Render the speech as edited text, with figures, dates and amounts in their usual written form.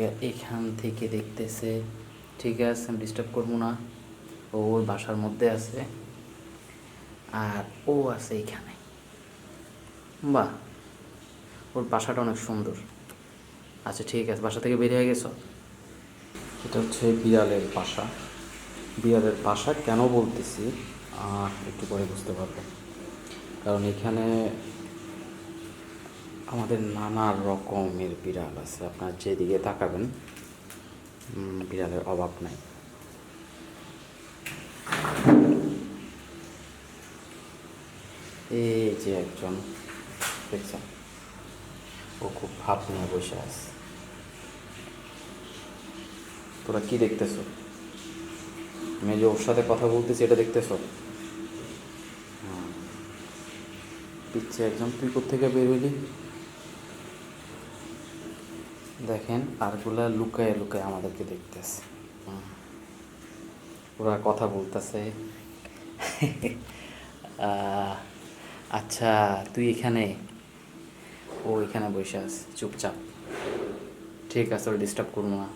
এখান থেকে দেখতেছে। ঠিক আছে, আমি ডিস্টার্ব করবো না। ও ওর বাসার মধ্যে আছে আর ও আছে এইখানে। বাহ, ওর বাসাটা অনেক সুন্দর। আচ্ছা ঠিক আছে, বাসা থেকে বের হয়ে গেছো? এটা হচ্ছে বিড়ালের বাসা। বিড়ালের বাসা কেন বলতেছি একটু পরে বুঝতে পারবে। কারণ এখানে আমাদের নানা রকমের বিড়াল আছে, আপনার যেদিকে তাকাবেন বিড়ালের অভাব নাই। এই যে একজন দেখছেন, ও খুব ভাব নিয়ে বসে আছে। তোরা কি দেখতেছো? আমি যে ওর সাথে কথা বলতেছি এটা দেখতেছো? পিচ্ছে একজন, তুই কোত্থেকে বের হইলি? দেখেন আরগুলা লুকায় লুকায় আমাদেরকে দেখতেছে। ওরা কথা বলতেছে। আচ্ছা, তুই এখানে, ও এখানে বসে আছে চুপচাপ। ঠিক আছে, ওরা ডিস্টার্ব করবো না।